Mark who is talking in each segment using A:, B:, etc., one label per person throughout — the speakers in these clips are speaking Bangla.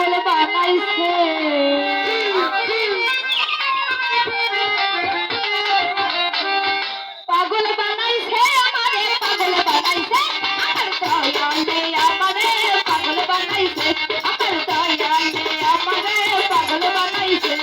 A: পাগল বানাইছে পাগল বানাইছে আমারে পাগল বানাইছে আমার দয়ালে আমারে পাগল বানাইছে আমার দয়ালে আমারে পাগল বানাইছে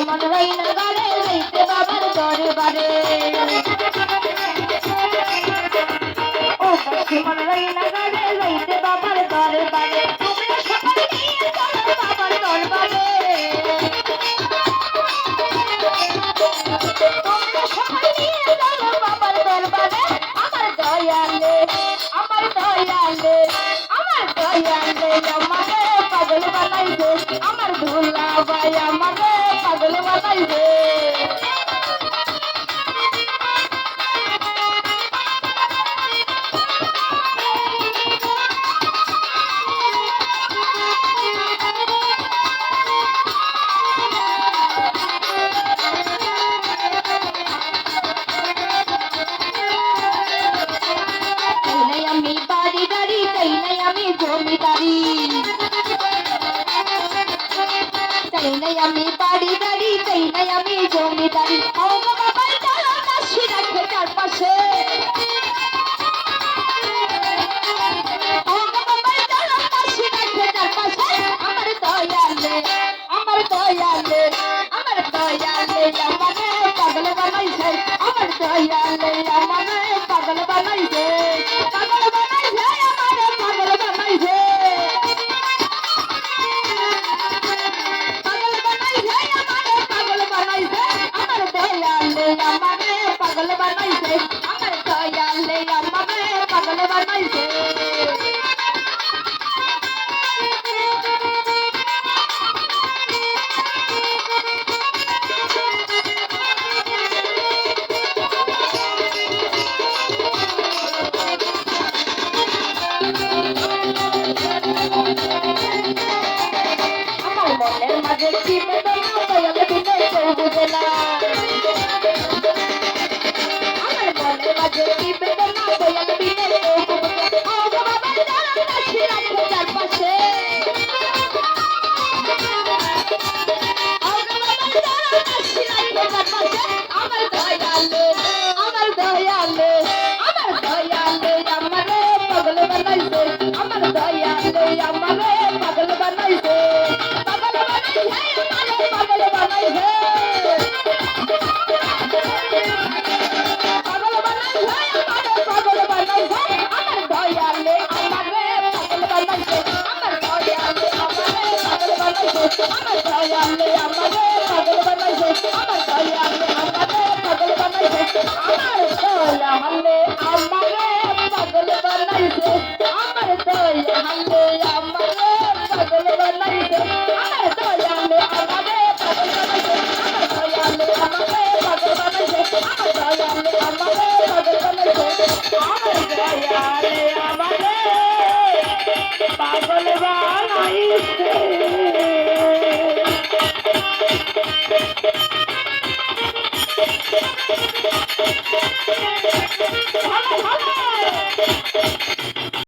A: মন রইনা গারে যাইতে বাবার দরবারে ও মন রইনা গারে যাইতে বাবার দরবারে তোমরা সবাই নিয়ে চলো বাবার দরবারে তোমরা সবাই নিয়ে চলো বাবার দরবারে আমার দয়ালে আমার দয়ালে আমার দয়ালে আমারে পাগল বানাইছে আমার ভোলা ভাই আমারে পাগল বানাইছে আমি বাড়ি গাড়ি চাই নাই আমি জমিদারি চাই নাই আমি বাড়ি গাড়ি চাই নাই আমি জমিদারি ও বাবা চলো দাসী রাখে চারপাশে ও বাবা চলো দাসী রাখে চারপাশে আমার দয়ালে আমার দয়ালে আমার দয়ালে আমারে পাগল বানাইছে আমার দয়ালে আমারে পাগল বানাইছে পাগল বানাইছে আমারে পাগল বানাইছে পাগল বানাইছে আমারে পাগল বানাইছে আমার দয়ালে আমারে পাগল বানাইছে আমার দয়ালে আমারে পাগল বানাইছে আমার মনের মাঝে কি বেদনা দয়ালে বিনে কেউ বুঝে না আমার মনের মাঝে কি বেদনা দয়ালে বিনে কেউ বুঝে না ও বাবা চলো দাসী রাখে চারপাশে ও বাবা চলো দাসী রাখে চারপাশে আমার দয়ালে আমার দয়ালে আমার দয়ালে আমারে পাগল বানাইছে আমার দয়ালে আমারে পাগল বানাইছে পাগল বানাইছে আমারে পাগল বানাইছে পাগল বানাইছে আমারে পাগল বানাইছে আমার দয়ালে আমারে পাগল বানাইছে আমার দয়ালে আমারে পাগল বানাইছে আমার দয়ালে আমারে পাগল বানাইছে আমার দয়ালে আমারে পাগল বানাইছে আমার দয়ালে আমারে পাগল বানাইছে আমার দয়ালে আমারে পাগল বানাইছে আমার দয়ালে আমারে পাগল বানাইছে আমার দয়ালে আমারে পাগল বানাইছে আমার দয়ালে আমারে পাগল বানাইছে আমার দয়ালে আমারে পাগল বানাইছে ভালো ভালো